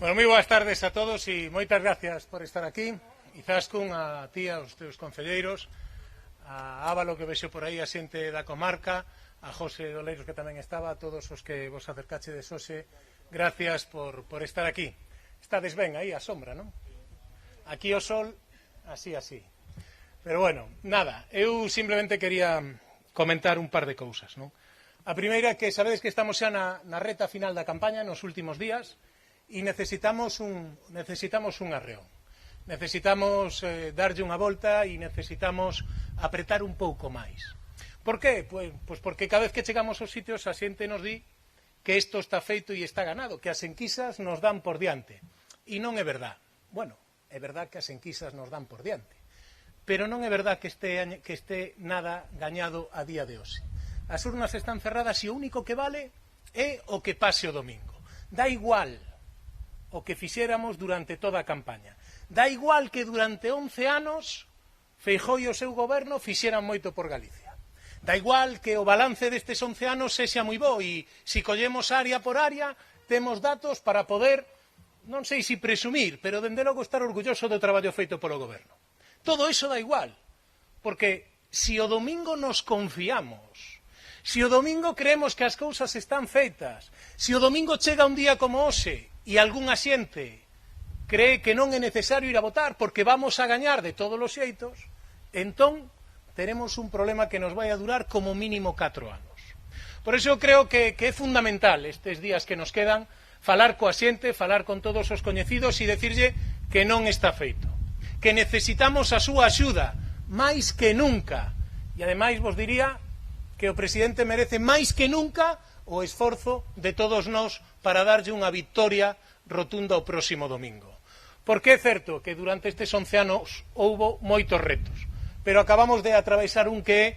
Bueno, moi boas tardes a todos e moitas gracias por estar aquí. Izaskun, a ti, aos teus concelleiros, a Ávalo que vexo por aí, a xente da comarca, a José Doleiros que tamén estaba, a todos os que vos acercachedes hoxe, gracias por estar aquí. Estades ben aí, a sombra, non? Aquí o sol, así. Pero bueno, nada, eu simplemente quería comentar un par de cousas, non? A primeira que sabedes que estamos xa na reta final da campaña, nos últimos días, e necesitamos un arreón. Necesitamos darlle unha volta e necesitamos apretar un pouco máis. Por qué? Pois porque cada vez que chegamos aos sitios a xente nos di que isto está feito e está ganado, que as enquisas nos dan por diante. E non é verdad. Bueno, é verdad que as enquisas nos dan por diante, pero non é verdad que este nada gañado a día de hoxe. As urnas están cerradas e o único que vale é o que pase o domingo. Dá igual o que fixéramos durante toda a campaña. Dá igual que durante 11 anos Feijóo e o seu goberno fixeran moito por Galicia. Dá igual que o balance destes 11 anos sexa moi bo e se collemos área por área temos datos para poder, non sei se presumir, pero dende logo estar orgulloso do traballo feito polo goberno. Todo iso dá igual, porque se o domingo nos confiamos, se o domingo creemos que as cousas están feitas, se o domingo chega un día como hoxe e algunha xente cree que non é necesario ir a votar porque vamos a gañar de todos os xeitos, entón teremos un problema que nos vai a durar como mínimo 4 anos. Por iso creo que é fundamental estes días que nos quedan falar coa xente, falar con todos os coñecidos e decirlle que non está feito, que necesitamos a súa axuda máis que nunca, e ademais vos diría que o presidente merece máis que nunca o esforzo de todos nós para darlle unha victoria rotunda o próximo domingo. Porque é certo que durante estes 11 anos houbo moitos retos, pero acabamos de atravesar un que é,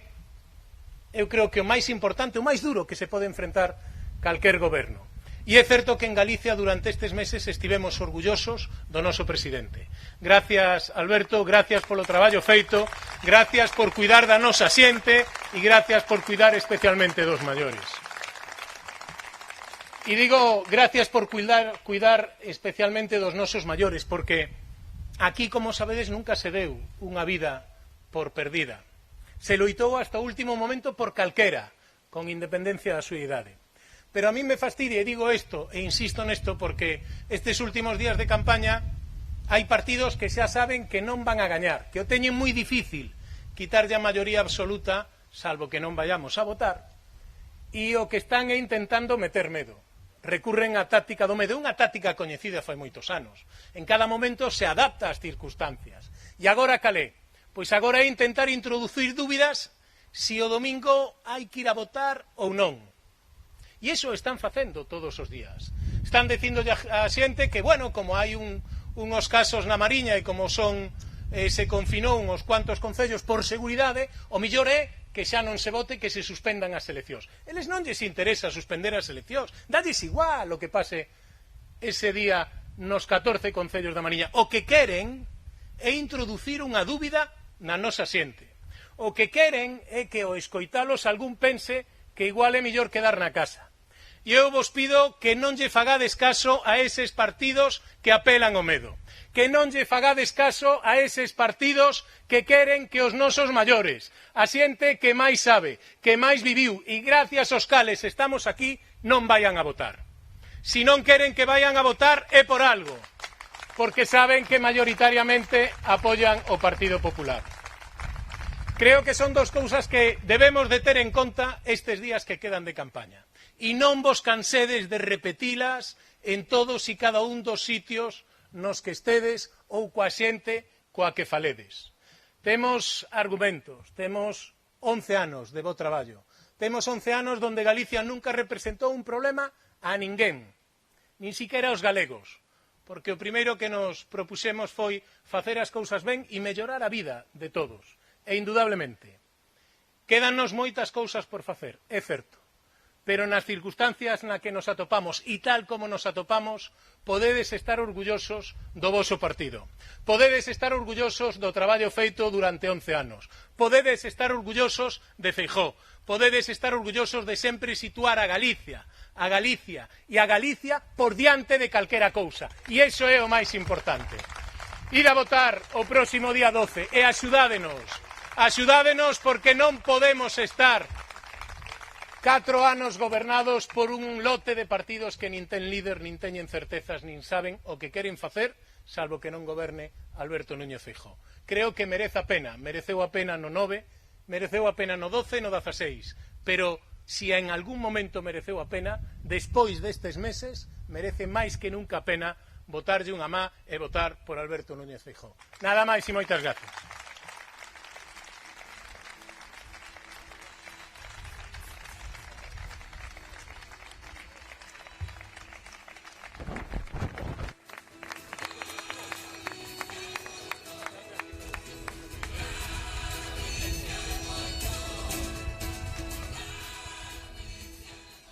eu creo que o máis importante, o máis duro que se pode enfrentar calquer goberno. E é certo que en Galicia durante estes meses estivemos orgullosos do noso presidente. Gracias, Alberto, gracias polo traballo feito, gracias por cuidar da nosa xente e gracias por cuidar especialmente dos maiores. E digo gracias por cuidar especialmente dos nosos maiores, porque aquí, como sabedes, nunca se deu unha vida por perdida. Se loitou hasta o último momento por calquera, con independencia da súa idade. Pero a mí me fastidia, e digo isto, e insisto nesto, porque estes últimos días de campaña hai partidos que xa saben que non van a gañar, que o teñen moi difícil quitarlle a maioría absoluta, salvo que non vayamos a votar, e o que están é intentando meter medo. Recurren á táctica do medo, unha táctica coñecida fai moitos anos. En cada momento se adapta ás circunstancias. E agora calé? Pois agora é intentar introducir dúbidas se o domingo hai que ir a votar ou non. E iso están facendo todos os días. Están dicindo a xente que, bueno, como hai uns casos na Mariña e como se confinou uns cuantos concellos por seguridade, o millor é que xa non se vote, que se suspendan as eleccións. Eles non lles interesa suspender as eleccións, dalles igual o que pase ese día nos 14 concellos da Mariña. O que queren é introducir unha dúbida na nosa xente. O que queren é que ao escoitalos algún pense que igual é mellor quedar na casa. E eu vos pido que non lle fagades caso a eses partidos que apelan ao medo, que non lle fagades caso a eses partidos que queren que os nosos maiores, a xente que máis sabe, que máis viviu e gracias aos cales estamos aquí, non vayan a votar. Si non queren que vayan a votar é por algo, porque saben que maioritariamente apoian o Partido Popular. Creo que son dos cousas que debemos de ter en conta estes días que quedan de campaña. E non vos cansedes de repetilas en todos e cada un dos sitios nos que estedes ou coa xente coa que faledes. Temos argumentos, temos 11 anos de bo traballo, temos 11 anos donde Galicia nunca representou un problema a ninguén, nin siquiera aos galegos, porque o primeiro que nos propuxemos foi facer as cousas ben e mellorar a vida de todos. E indudablemente, quédanos moitas cousas por facer, é certo, pero nas circunstancias na que nos atopamos e tal como nos atopamos, podedes estar orgullosos do voso partido. Podedes estar orgullosos do traballo feito durante 11 anos. Podedes estar orgullosos de Feijóo. Podedes estar orgullosos de sempre situar a Galicia, a Galicia e a Galicia por diante de calquera cousa. E iso é o máis importante. Ir a votar o próximo día 12 e axudádenos porque non podemos estar 4 anos gobernados por un lote de partidos que nin ten líder, nin teñen certezas, nin saben o que queren facer, salvo que non goberne Alberto Núñez Feijóo. Creo que merece a pena, mereceu a pena no 9, mereceu a pena no 12 e no 16, pero si en algún momento mereceu a pena, despois destes meses, merece máis que nunca a pena votarlle unha má e votar por Alberto Núñez Feijóo. Nada máis e moitas gracias.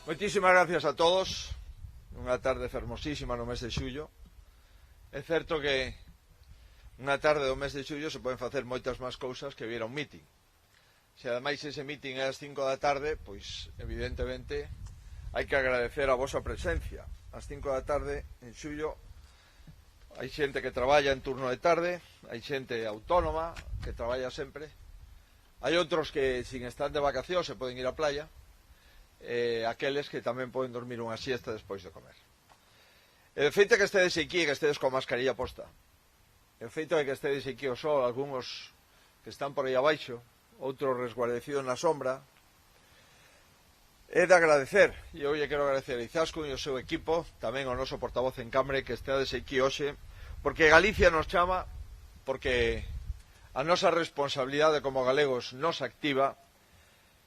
Moitísimas gracias a todos. Unha tarde fermosísima no mes de xullo. É certo que unha tarde do mes de xullo se poden facer moitas máis cousas que vir a un meeting. Se ademais ese meeting é ás 5 da tarde, pois evidentemente hai que agradecer a vosa presencia. Ás 5 da tarde en xullo hai xente que traballa en turno de tarde, hai xente autónoma que traballa sempre, hai outros que sin estar de vacacións se poden ir á playa, aqueles que tamén poden dormir unha siesta despois de comer. E de feito que estedes aquí e que estedes con mascarilla posta, e de feito que estedes aquí ao sol, algúns que están por aí abaixo, outros resguardecidos na sombra, é de agradecer, e eu lle quero agradecer a Izaskun e o seu equipo, tamén ao noso portavoz en Cambre que estedes aquí hoxe, porque Galicia nos chama, porque a nosa responsabilidade como galegos nos activa,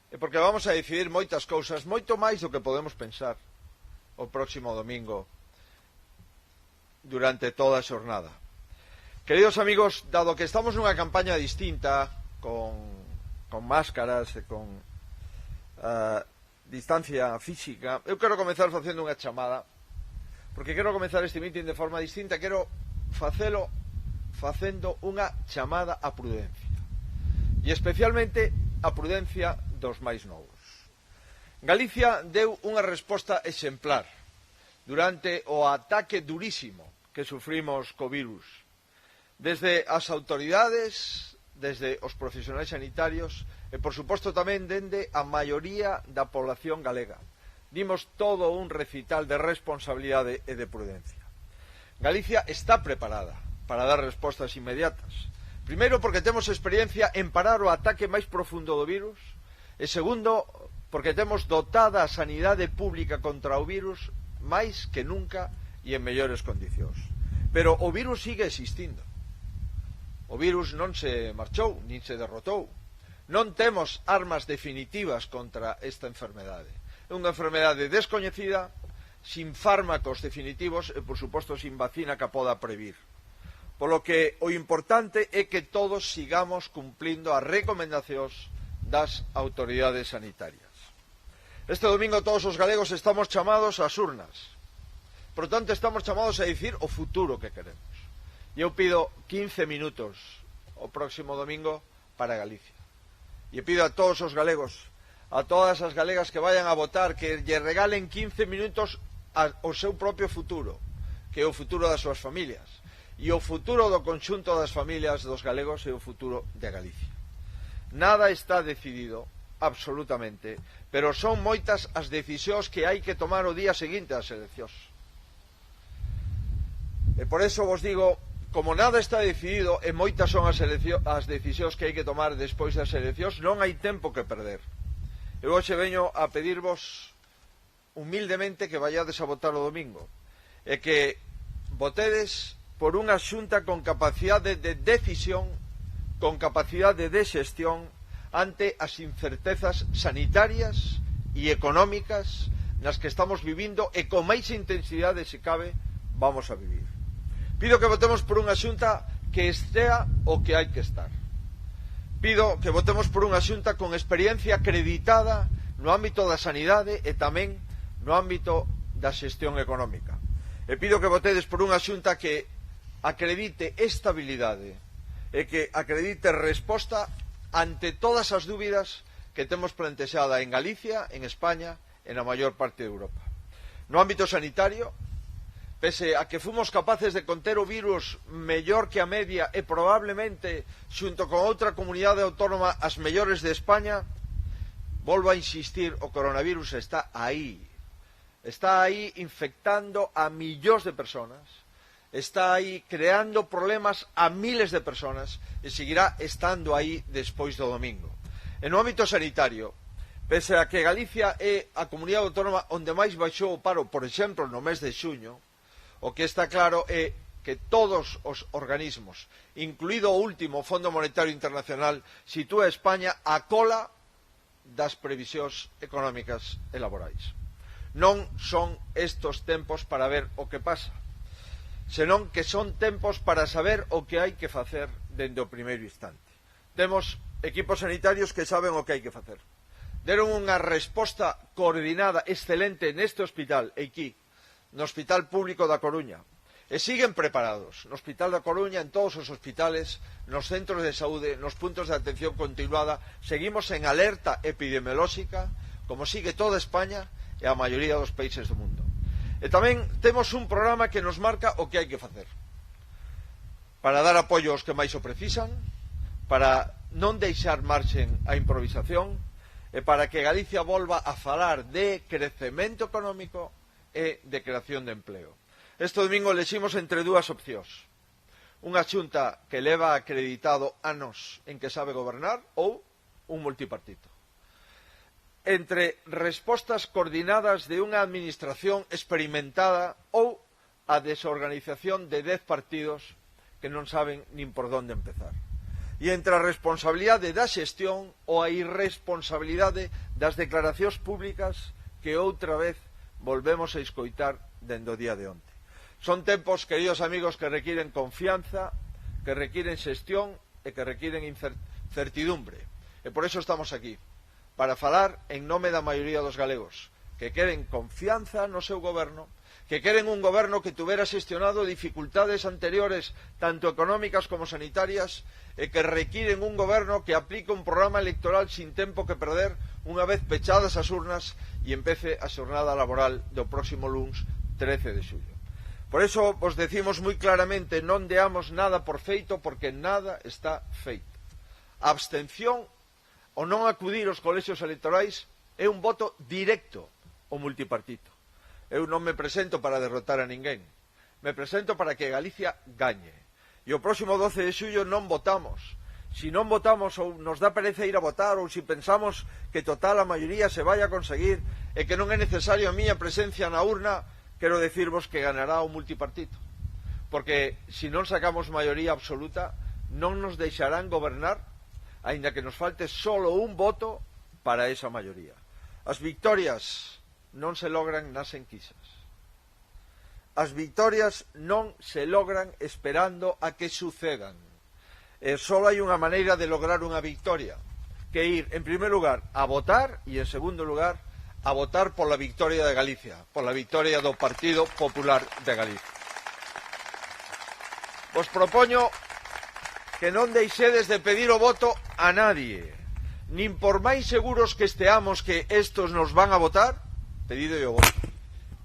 e porque vamos a decidir moitas cousas, moito máis do que podemos pensar o próximo domingo durante toda a xornada. Queridos amigos, dado que estamos nunha campaña distinta, con máscaras e con distancia física, eu quero comezar facendo unha chamada, porque quero comezar este meeting de forma distinta, quero facelo facendo unha chamada a prudencia, e especialmente a prudencia dos máis novos. Galicia deu unha resposta exemplar durante o ataque durísimo que sufrimos co virus. Desde as autoridades, desde os profesionais sanitarios e, por suposto, tamén dende a maioría da población galega. Dimos todo un recital de responsabilidade e de prudencia. Galicia está preparada para dar respostas inmediatas. Primeiro, porque temos experiencia en parar o ataque máis profundo do virus, e segundo, porque temos dotada a sanidade pública contra o virus máis que nunca e en mellores condicións. Pero o virus sigue existindo. O virus non se marchou, nin se derrotou. Non temos armas definitivas contra esta enfermedade. É unha enfermedade descoñecida, sin fármacos definitivos e, por suposto, sin vacina que a poda previr. Polo que o importante é que todos sigamos cumplindo as recomendacións das autoridades sanitarias. Este domingo todos os galegos estamos chamados ás urnas. Por tanto, estamos chamados a dicir o futuro que queremos. E eu pido 15 minutos o próximo domingo para Galicia. E pido a todos os galegos, a todas as galegas que vayan a votar, que lle regalen 15 minutos ao seu propio futuro, que é o futuro das súas familias. E o futuro do conxunto das familias dos galegos é o futuro de Galicia. Nada está decidido, absolutamente, pero son moitas as decisións que hai que tomar o día seguinte ás eleccións. E por eso vos digo, como nada está decidido e moitas son as decisións que hai que tomar despois das eleccións, non hai tempo que perder. Eu hoxe veño a pedirvos humildemente que vayades a votar o domingo e que votedes por unha xunta con capacidade de decisión, con capacidade de xestión ante as incertezas sanitarias e económicas nas que estamos vivindo e con máis intensidade, se cabe, vamos a vivir. Pido que votemos por unha xunta que estea o que hai que estar. Pido que votemos por unha xunta con experiencia acreditada no ámbito da sanidade e tamén no ámbito da xestión económica. E pido que votedes por unha xunta que acredite estabilidade e que acredite resposta ante todas as dúbidas que temos plantexada en Galicia, en España e na maior parte de Europa. No ámbito sanitario, pese a que fomos capaces de conter o virus mellor que a media e probablemente, xunto con outra comunidade autónoma, as mellores de España, volvo a insistir, o coronavirus está aí infectando a millóns de personas, está aí creando problemas a miles de personas e seguirá estando aí despois do domingo. E no ámbito sanitario, pese a que Galicia é a comunidade autónoma onde máis baixou o paro, por exemplo, no mes de xuño, o que está claro é que todos os organismos, incluído o último Fondo Monetario Internacional, sitúa a España a cola das previsións económicas e laborais. Non son estos tempos para ver o que pasa, senón que son tempos para saber o que hai que facer dende o primeiro instante. Temos equipos sanitarios que saben o que hai que facer. Deron unha resposta coordinada excelente neste hospital, aquí, no Hospital Público da Coruña, e siguen preparados no Hospital da Coruña, en todos os hospitales, nos centros de saúde, nos puntos de atención continuada. Seguimos en alerta epidemiolóxica, como sigue toda España e a maioría dos países do mundo. E tamén temos un programa que nos marca o que hai que facer para dar apoio aos que máis o precisan, para non deixar marxen a improvisación e para que Galicia volva a falar de crecemento económico e de creación de empleo. Este domingo leximos entre dúas opcións: unha xunta que leva acreditado anos en que sabe gobernar ou un multipartito. Entre respostas coordinadas de unha administración experimentada ou a desorganización de 10 partidos que non saben nin por onde empezar. E entre a responsabilidade da xestión ou a irresponsabilidade das declaracións públicas que outra vez volvemos a escoitar dende o día de onte. Son tempos, queridos amigos, que requiren confianza, que requiren xestión e que requiren certidumbre. E por eso estamos aquí, para falar en nome da maioría dos galegos, que queren confianza no seu goberno, que queren un goberno que tuvera xestionado dificultades anteriores, tanto económicas como sanitarias, e que requiren un goberno que aplique un programa electoral sin tempo que perder unha vez pechadas as urnas e empece a xornada laboral do próximo luns 13 de xullo. Por eso vos decimos moi claramente, non deamos nada por feito, porque nada está feito. A abstención o non acudir aos colexios electorais é un voto directo ao multipartito. Eu non me presento para derrotar a ninguén, me presento para que Galicia gañe. E o próximo 12 de xullo non votamos. Si non votamos ou nos dá pereza ir a votar, ou si pensamos que total a maioría se vai a conseguir e que non é necesario a miña presencia na urna, quero decirvos que ganará o multipartito. Porque se non sacamos maioría absoluta, non nos deixarán gobernar, aínda que nos falte solo un voto para esa maioría. As victorias non se logran nas enquisas. As victorias non se logran esperando a que sucedan. Só hai unha maneira de lograr unha victoria, que ir, en primer lugar, a votar e, en segundo lugar, a votar pola victoria de Galicia, pola victoria do Partido Popular de Galicia. Vos propoño que non deixedes de pedir o voto a nadie, nin por máis seguros que esteamos que estos nos van a votar, pedido o voto,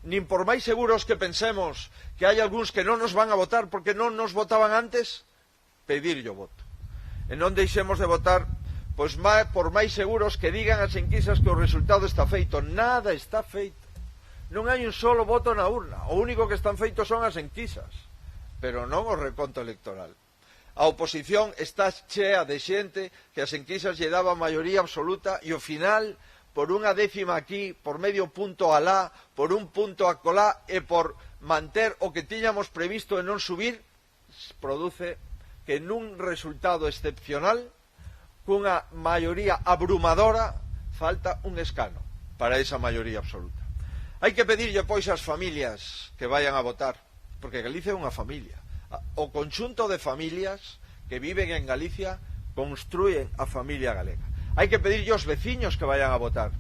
nin por máis seguros que pensemos que hai algúns que non nos van a votar porque non nos votaban antes, pedir o voto. E non deixemos de votar, pois por máis seguros que digan as enquisas que o resultado está feito. Nada está feito. Non hai un solo voto na urna. O único que están feitos son as enquisas, pero non o reconto electoral. A oposición está chea de xente que as enquisas lle daba maioría absoluta e ao final, por unha décima aquí, por medio punto alá, por un punto acolá e por manter o que tiñamos previsto e non subir, produce que nun resultado excepcional, cunha maioría abrumadora, falta un escano para esa maioría absoluta. Hai que pedirlle pois ás familias que vayan a votar, porque Galicia é unha familia. O conxunto de familias que viven en Galicia construyen a familia galega. Hai que pedirlle aos veciños que vayan a votar.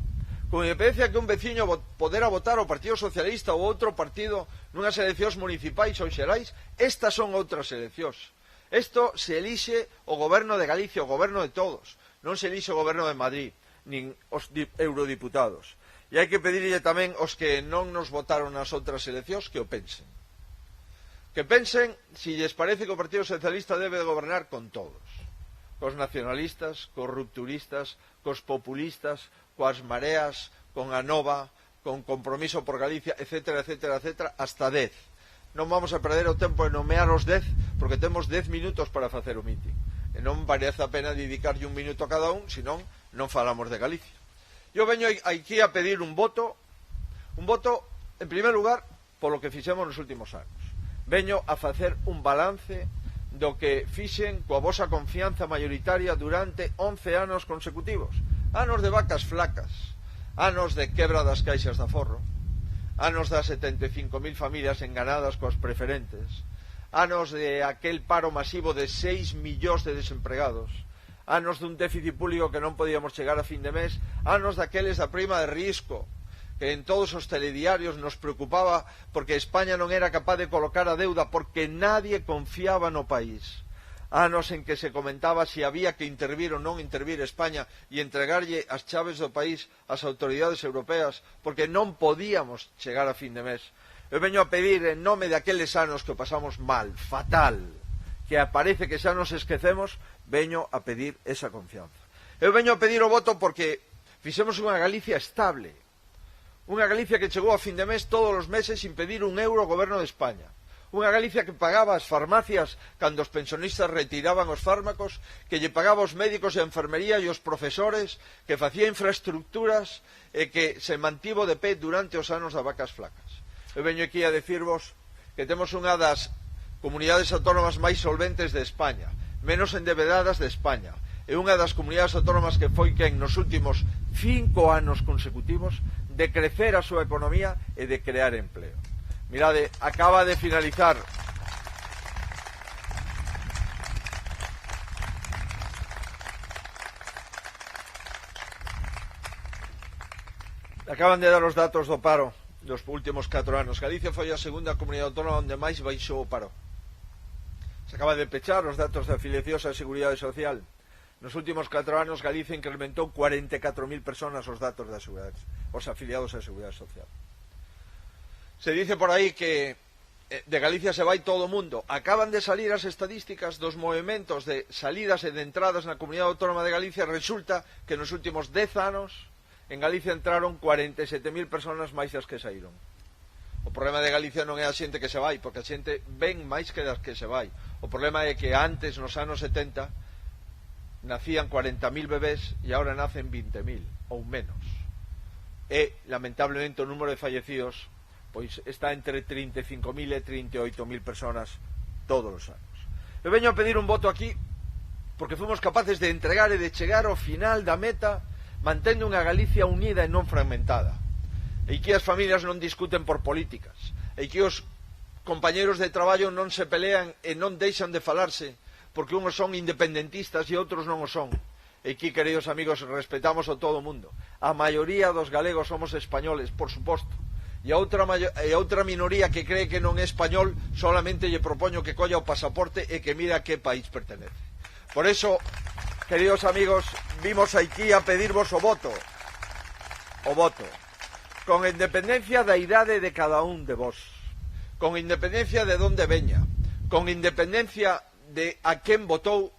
Con independencia que un veciño podera votar o Partido Socialista ou outro partido nunhas eleccións municipais ou xerais, estas son outras eleccións. Isto se elixe o goberno de Galicia, o goberno de todos. Non se elixe o goberno de Madrid, nin os eurodiputados. E hai que pedirlle tamén aos que non nos votaron nas outras eleccións que o pensen. Que pensen si lles parece que o Partido Socialista debe de gobernar con todos. Cos nacionalistas, cos rupturistas, cos populistas, coas mareas, con Anova, con Compromiso por Galicia, etcétera, etcétera, etcétera, hasta 10. Non vamos a perder o tempo de nomear os 10, porque temos 10 minutos para facer o mitin. E non parece a pena dedicarlle un minuto a cada un, senón non falamos de Galicia. Eu veño aquí a pedir un voto, en primer lugar, polo que fixemos nos últimos anos. Veño a facer un balance do que fixen coa vosa confianza mayoritaria durante 11 anos consecutivos. Anos de vacas flacas, anos de quebra das caixas de aforro, anos das 75.000 familias enganadas coas preferentes, anos de aquel paro masivo de 6 millóns de desempregados, anos dun déficit público que non podíamos chegar a fin de mes, anos daqueles da prima de risco, que en todos os telediarios nos preocupaba porque España non era capaz de colocar a deuda porque nadie confiaba no país. Anos en que se comentaba si había que intervir ou non intervir España e entregarlle as chaves do país ás autoridades europeas porque non podíamos chegar a fin de mes. Eu veño a pedir en nome de aqueles anos que o pasamos mal, fatal, que aparece que xa nos esquecemos, veño a pedir esa confianza. Eu veño a pedir o voto porque fixemos unha Galicia estable, unha Galicia que chegou a fin de mes todos os meses sin pedir un euro ao goberno de España. Unha Galicia que pagaba as farmacias cando os pensionistas retiraban os fármacos, que lle pagaba os médicos e a enfermería e os profesores, que facía infraestructuras e que se mantivo de pé durante os anos das vacas flacas. Eu veño aquí a decirvos que temos unha das comunidades autónomas máis solventes de España, menos endebedadas de España, e unha das comunidades autónomas que foi quen nos últimos 5 anos consecutivos de crecer a súa economía e de crear empleo. Mirade, acaba de finalizar acaban de dar os datos do paro dos últimos 4 anos. Galicia foi a segunda comunidade autónoma onde máis baixou o paro. Se acaba de pechar os datos de afiliacións á Seguridade Social. Nos últimos 4 anos Galicia incrementou 44.000 personas os datos da Seguridade, os afiliados á Seguridade Social. Se dice por aí que de Galicia se vai todo o mundo. Acaban de salir as estadísticas dos movimentos de salidas e de entradas na Comunidade Autónoma de Galicia. Resulta que nos últimos 10 anos en Galicia entraron 47.000 personas máis das que saíron. O problema de Galicia non é a xente que se vai, porque a xente ven máis que das que se vai. O problema é que antes, nos anos 70, nacían 40.000 bebés e agora nacen 20.000 ou menos. E, lamentablemente, o número de fallecidos pois está entre 35.000 e 38.000 personas todos os anos. Eu veño a pedir un voto aquí porque fomos capaces de entregar e de chegar ao final da meta mantendo unha Galicia unida e non fragmentada, e que as familias non discuten por políticas, e que os compañeros de traballo non se pelean e non deixan de falarse porque unhos son independentistas e outros non o son. E aquí, queridos amigos, respetamos a todo o mundo. A maioría dos galegos somos españoles, por suposto. E a outra minoría que cree que non é español solamente lle propoño que colla o pasaporte e que mira a que país pertenece. Por eso, queridos amigos, vimos aquí a pedirvos o voto, con independencia da idade de cada un de vos, con independencia de onde veña, con independencia de a quen votou.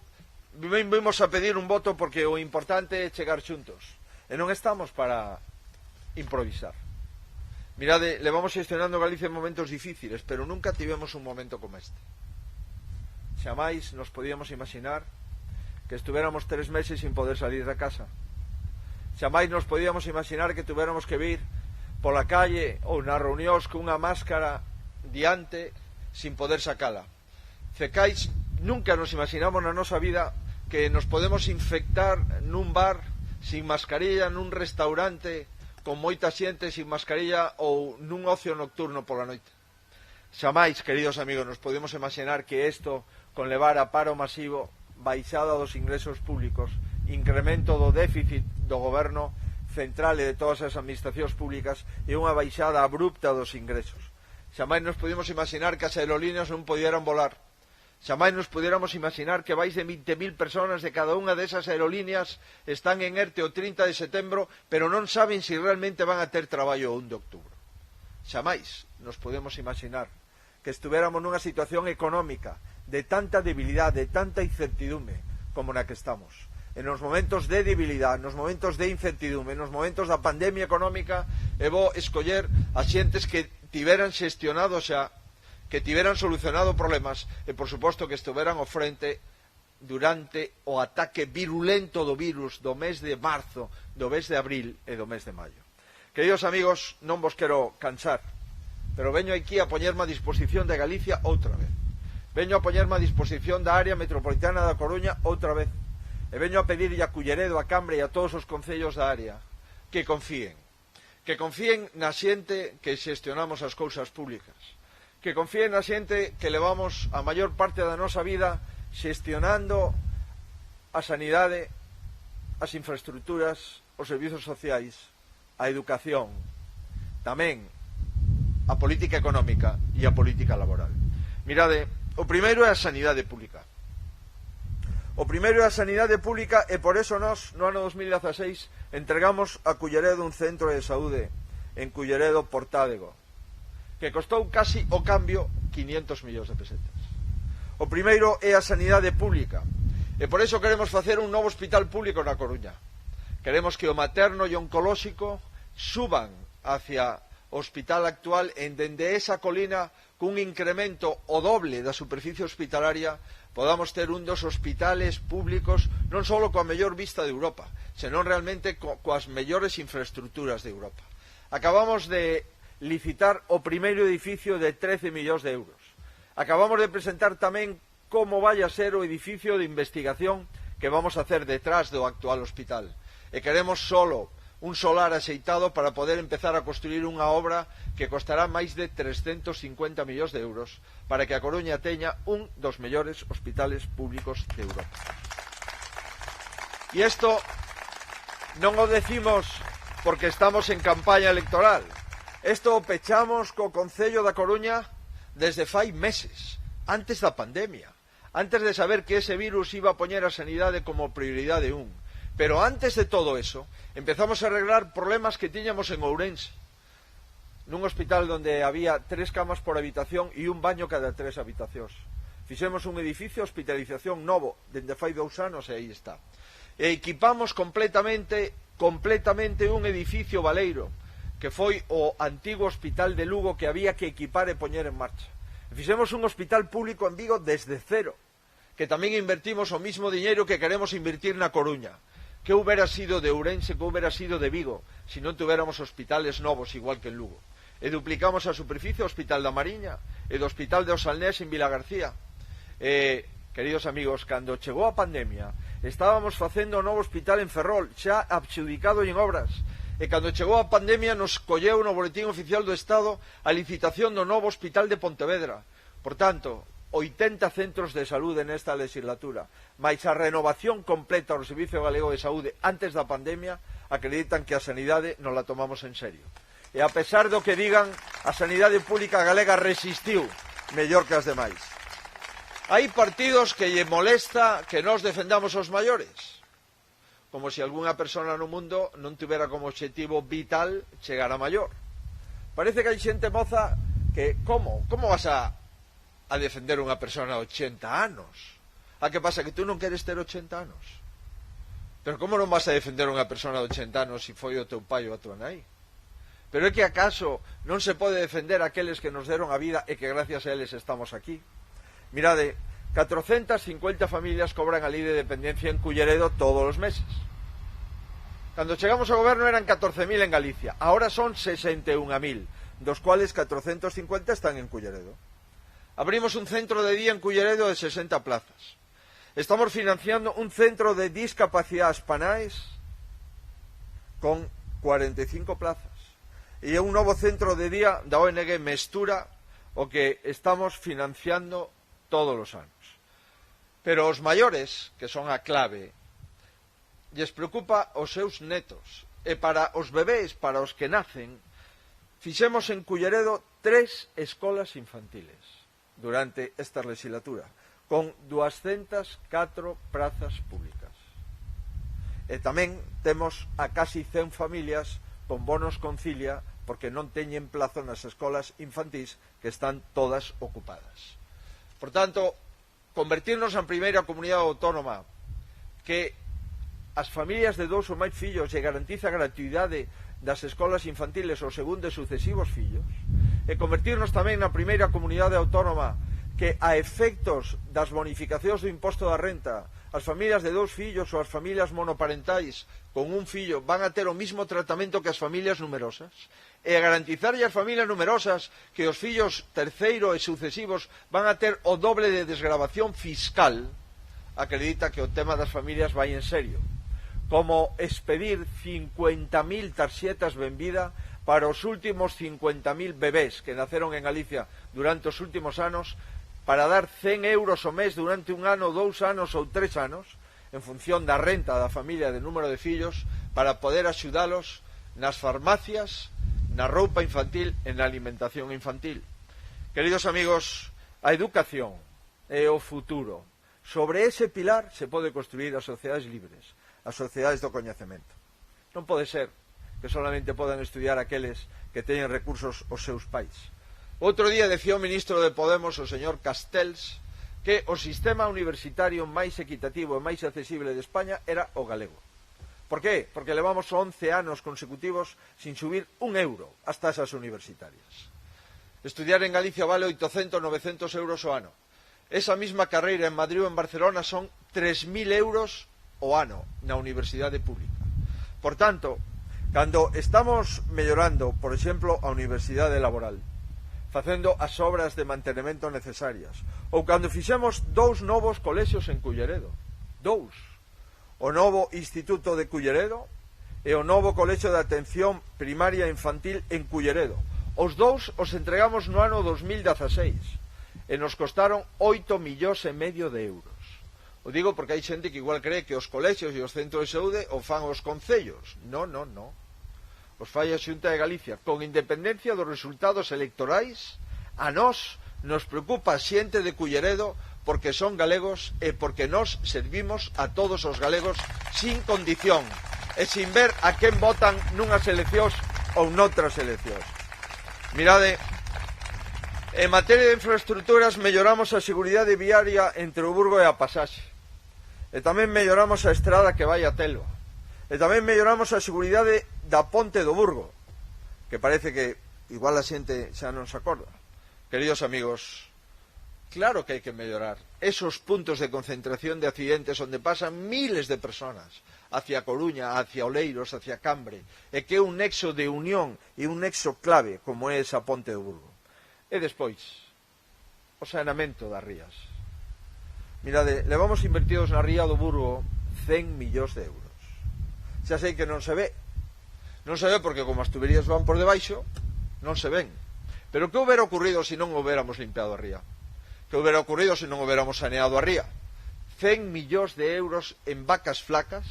Vimos a pedir un voto porque o importante é chegar xuntos e non estamos para improvisar. Mirade, levamos gestionando Galicia en momentos difíciles, pero nunca tivemos un momento como este. Xamais nos podíamos imaginar que estuviéramos 3 meses sin poder salir da casa. Xamais nos podíamos imaginar que tuviéramos que vir pola calle ou nas reunións cunha máscara diante sin poder sacala. Cecais, nunca nos imaginamos na nosa vida que nos podemos infectar nun bar sin mascarilla, nun restaurante con moita xente sin mascarilla ou nun ocio nocturno pola noite. Xamais, queridos amigos, nos podemos imaginar que isto conlevar a paro masivo, baixada dos ingresos públicos, incremento do déficit do goberno central e de todas as administracións públicas e unha baixada abrupta dos ingresos. Xamais nos podemos imaginar que as aerolíneas non pudieran volar. Xamais nos pudiéramos imaginar que máis de 20.000 personas de cada unha desas aerolíneas están en ERTE o 30 de setembro, pero non saben se realmente van a ter traballo o 1 de outubro. Xamais nos podemos imaginar que estuviéramos nunha situación económica de tanta debilidade, de tanta incertidumbre como na que estamos. En os momentos de debilidade, nos momentos de incertidumbre, nos momentos da pandemia económica, é bo escoller as xentes que tiveran xestionado xa, que tiveran solucionado problemas e, por suposto, que estuveran ao frente durante o ataque virulento do virus do mes de marzo, do mes de abril e do mes de maio. Queridos amigos, non vos quero cansar, pero veño aquí a poñerme a disposición de Galicia outra vez. Veño a poñerme a disposición da área metropolitana da Coruña outra vez. E veño a pedirlle a Culleredo, a Cambre e a todos os concellos da área que confíen na xente que xestionamos as cousas públicas, que confíen na xente que levamos a maior parte da nosa vida xestionando a sanidade, as infraestructuras, os servizos sociais, a educación, tamén a política económica e a política laboral. Mirade, o primeiro é a sanidade pública. O primeiro é a sanidade pública e por eso nós, no ano 2016, entregamos a Culleredo un centro de saúde en Culleredo Portádego, que costou casi o cambio 500 millóns de pesetas. O primeiro é a sanidade pública e por iso queremos facer un novo hospital público na Coruña. Queremos que o materno e oncolóxico suban hacia o hospital actual en dende esa colina cun incremento o doble da superficie hospitalaria podamos ter un dos hospitales públicos non só coa mellor vista de Europa, senón realmente coas mellores infraestructuras de Europa. Acabamos de licitar o primeiro edificio de 13 millóns de euros. Acabamos de presentar tamén como vai a ser o edificio de investigación que vamos a hacer detrás do actual hospital. E queremos solo un solar axeitado para poder empezar a construir unha obra que costará máis de 350 millóns de euros para que a Coruña teña un dos mellores hospitales públicos de Europa. E isto non o decimos porque estamos en campaña electoral. Isto o pechamos co Concello da Coruña desde fai meses, antes da pandemia, antes de saber que ese virus iba a poñer a sanidade como prioridade 1. Pero antes de todo eso, empezamos a arreglar problemas que tiñamos en Ourense, nun hospital donde había 3 camas por habitación e un baño cada 3 habitacións. Fixemos un edificio de hospitalización novo, dende fai 2 anos e aí está. E equipamos completamente un edificio baleiro, que foi o antigo hospital de Lugo que había que equipar e poñer en marcha. E fixemos un hospital público en Vigo desde cero, que tamén invertimos o mismo diñeiro que queremos invertir na Coruña. Que hubiera sido de Ourense, que hubiera sido de Vigo, se non tuviéramos hospitales novos igual que en Lugo. E duplicamos a superficie do Hospital da Mariña e do Hospital de Osalnés en Vilagarcía. Queridos amigos, cando chegou a pandemia, estábamos facendo o novo hospital en Ferrol, xa adxudicado en obras. E cando chegou a pandemia nos colleu no Boletín Oficial do Estado a licitación do novo hospital de Pontevedra. Por tanto, 80 centros de saúde nesta legislatura, máis a renovación completa do Servicio Galego de Saúde antes da pandemia, acreditan que a sanidade non la tomamos en serio. E a pesar do que digan, a sanidade pública galega resistiu mellor que as demais. Hai partidos que lle molesta que nós defendamos os maiores, como se algunha persona no mundo non tivera como objetivo vital chegar a maior. Parece que hai xente moza que, como vas a defender unha persona de 80 anos? A que pasa, que tú non queres ter 80 anos? Pero como non vas a defender unha persona de 80 anos se foi o teu pai ou a tua nai? Pero é que acaso non se pode defender aqueles que nos deron a vida e que gracias a eles estamos aquí? Mirade, 450 familias cobran a lei de dependencia en Culleredo todos os meses. Cando chegamos ao goberno eran 14.000 en Galicia, ahora son 61.000, dos cuales 450 están en Culleredo. Abrimos un centro de día en Culleredo de 60 plazas. Estamos financiando un centro de discapacidades panais con 45 plazas. E un novo centro de día da ONG Mestura, o que estamos financiando todos os anos. Pero os maiores, que son a clave, lles preocupa os seus netos. E para os bebés, para os que nacen, fixemos en Culleredo 3 escolas infantiles durante esta legislatura, con 204 prazas públicas. E tamén temos a casi 100 familias con bonos concilia porque non teñen plazo nas escolas infantís que están todas ocupadas. Por tanto, convertirnos en primeira comunidade autónoma que as familias de 2 ou máis fillos e garantiza a gratuidade das escolas infantiles ao segundo e sucesivos fillos, e convertirnos tamén na primeira comunidade autónoma que a efectos das bonificacións do imposto da renta as familias de 2 fillos ou as familias monoparentais con un fillo van a ter o mismo tratamento que as familias numerosas, e a garantizar as familias numerosas que os fillos terceiro e sucesivos van a ter o doble de desgravación fiscal, acredita que o tema das familias vai en serio, como expedir 50.000 tarxetas benvida para os últimos 50.000 bebés que naceron en Galicia durante os últimos anos, para dar 100 euros ao mes durante un ano, 2 anos ou 3 anos, en función da renta da familia e do número de fillos, para poder axudalos nas farmacias, na roupa infantil e na alimentación infantil. Queridos amigos, a educación é o futuro. Sobre ese pilar se pode construir as sociedades libres, as sociedades do coñecemento. Non pode ser que solamente podan estudiar aqueles que teñen recursos os seus pais. Outro día decía o ministro de Podemos, o señor Castells, que o sistema universitario máis equitativo e máis accesible de España era o galego. Por qué? Porque levamos 11 anos consecutivos sin subir un euro as tasas universitarias. Estudiar en Galicia vale 800, 900 euros o ano. Esa mesma carreira en Madrid ou en Barcelona son 3.000 euros o ano na universidade pública. Por tanto, cando estamos mellorando, por exemplo, a universidade laboral, facendo as obras de mantenimento necesarias, ou cando fixemos 2 novos colexios en Culleredo, 2, o novo Instituto de Culleredo e o novo colexio de atención primaria infantil en Culleredo. Os 2 os entregamos no ano 2016 e nos costaron 8,5 millóns de euros. O digo porque hai xente que igual cree que os colexios e os centros de saúde o fan os concellos. Non. Os fai a Xunta de Galicia, con independencia dos resultados electorais. A nós nos preocupa a xente de Culleredo porque son galegos e porque nós servimos a todos os galegos sin condición e sin ver a quen votan nunhas eleccións ou noutras eleccións. Mirade, en materia de infraestructuras melloramos a seguridade viaria entre o Burgo e a Pasaxe, e tamén melloramos a estrada que vai a Telva, e tamén melloramos a seguridade da ponte do Burgo, que parece que igual a xente xa non se acorda. Queridos amigos, claro que hai que mellorar esos puntos de concentración de accidentes onde pasan miles de personas hacia Coruña, hacia Oleiros, hacia Cambre, e que é un nexo de unión e un nexo clave como é esa ponte do Burgo. E despois, o saneamento das rías. Mirade, levamos invertidos na ría do Burgo 100 millóns de euros. Xa sei que non se ve. Non se ve porque como as tuberías van por debaixo, non se ven. Pero que houbera ocurrido se non houbéramos limpiado a ría? Que houbera ocurrido se non houbéramos saneado a ría? 100 millóns de euros en vacas flacas,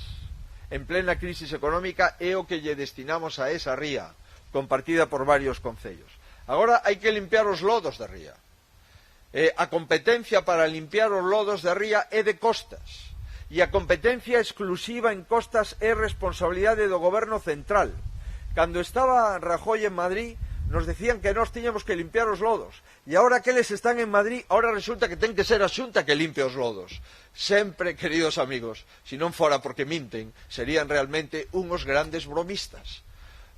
en plena crisis económica, é o que lle destinamos a esa ría, compartida por varios concellos. Agora hai que limpiar os lodos da ría. A competencia para limpiar os lodos da ría é de costas. E a competencia exclusiva en costas é responsabilidade do goberno central. Cando estaba Rajoy en Madrid, nos decían que nós tiñamos que limpiar os lodos. E agora que eles están en Madrid, ahora resulta que ten que ser a Xunta que limpie os lodos. Sempre, queridos amigos, se non fora porque minten, serían realmente unhos grandes bromistas.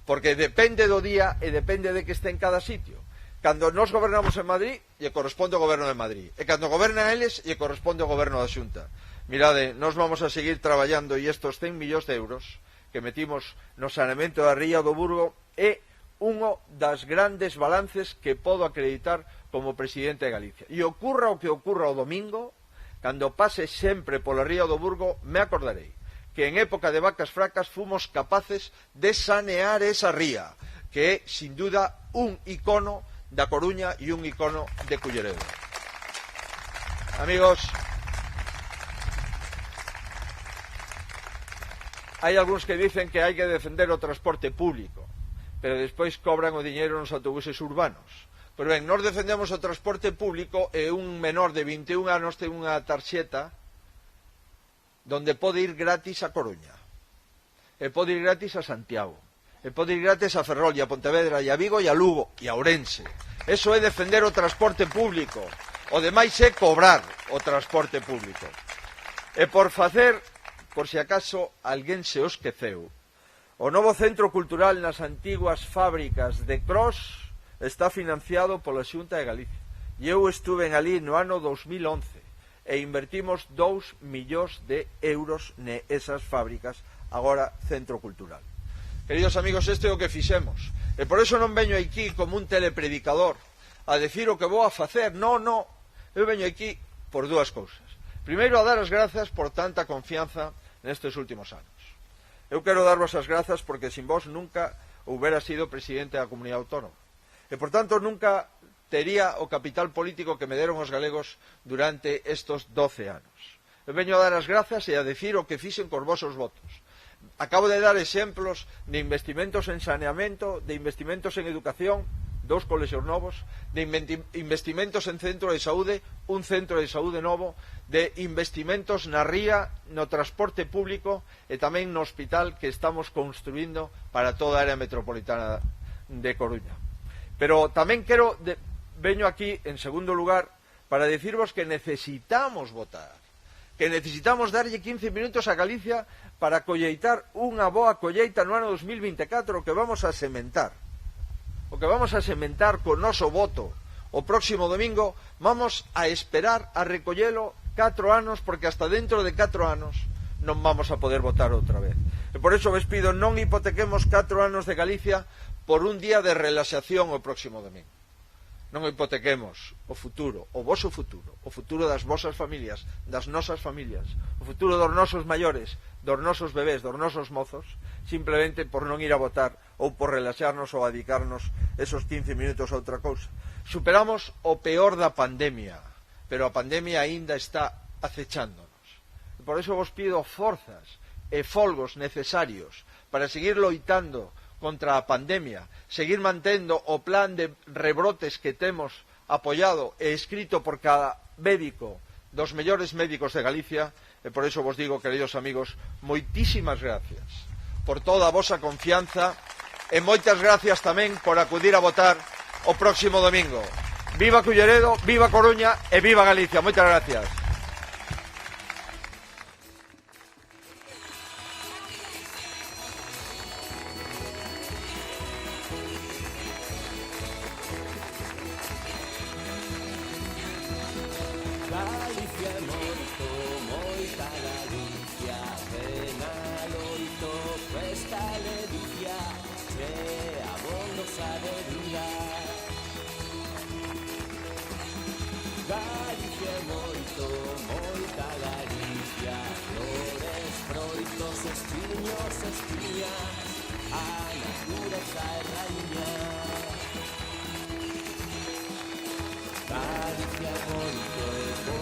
Porque depende do día e depende de que este en cada sitio. Cando nós gobernamos en Madrid, lle corresponde ao goberno de Madrid. E cando gobernan eles, lle corresponde ao goberno da Xunta. Mirade, nós vamos a seguir traballando e estos 100 millóns de euros que metimos no saneamento da ría do Burgo é unha das grandes balances que podo acreditar como presidente de Galicia. E ocurra o que ocurra o domingo, cando pase sempre pola ría do Burgo, me acordarei que en época de vacas fracas fomos capaces de sanear esa ría, que é, sin duda, un icono da Coruña e un icono de Culleredo. Amigos, hai algúns que dicen que hai que defender o transporte público, pero despois cobran o diñeiro nos autobuses urbanos. Pois ben, nós defendemos o transporte público e un menor de 21 anos ten unha tarxeta donde pode ir gratis a Coruña, e pode ir gratis a Santiago, e pode ir gratis a Ferrol, e a Pontevedra, e a Vigo, e a Lugo, e a Ourense. Eso é defender o transporte público. O demais é cobrar o transporte público. E por facer, por se acaso alguén se o esqueceu, o novo centro cultural nas antiguas fábricas de Cros está financiado pola Xunta de Galicia. E eu estuve ali no ano 2011 e invertimos 2 millóns de euros nesas fábricas, agora centro cultural. Queridos amigos, este é o que fixemos. E por eso non veño aquí como un telepredicador a decir o que vou a facer. Non. Eu veño aquí por dúas cousas. Primeiro, a dar as grazas por tanta confianza nestes últimos anos. Eu quero darvos as grazas porque sin vos nunca houbera sido presidente da Comunidade Autónoma. E, por tanto, nunca tería o capital político que me deron os galegos durante estes 12 anos. Eu veño a dar as grazas e a decir o que fixen cos vosos votos. Acabo de dar exemplos de investimentos en saneamento, de investimentos en educación, 2 colexios novos, de investimentos en centro de saúde, un centro de saúde novo, de investimentos na ría, no transporte público e tamén no hospital que estamos construindo para toda a área metropolitana de Coruña. Pero tamén veño aquí, en segundo lugar, para decirvos que necesitamos votar, que necesitamos darlle 15 minutos a Galicia para colleitar unha boa colleita no ano 2024, que vamos a sementar. O que vamos a sementar co noso voto o próximo domingo, vamos a esperar a recollelo 4 anos, porque hasta dentro de 4 anos non vamos a poder votar outra vez. E por iso vos pido, non hipotequemos 4 anos de Galicia por un día de relaxación o próximo domingo. Non hipotequemos o futuro, o voso futuro, o futuro das vosas familias, das nosas familias, o futuro dos nosos maiores, dos nosos bebés, dos nosos mozos, simplemente por non ir a votar ou por relaxarnos ou dedicarnos esos 15 minutos a outra cousa. Superamos o peor da pandemia, pero a pandemia aínda está acechándonos. E por iso vos pido forzas e folgos necesarios para seguir loitando contra a pandemia, seguir mantendo o plan de rebrotes que temos apoiado e escrito por cada médico dos mellores médicos de Galicia. E por iso vos digo, queridos amigos, moitísimas gracias por toda a vosa confianza e moitas gracias tamén por acudir a votar o próximo domingo. Viva Culleredo, viva Coruña e viva Galicia. Moitas gracias. Galicia moito e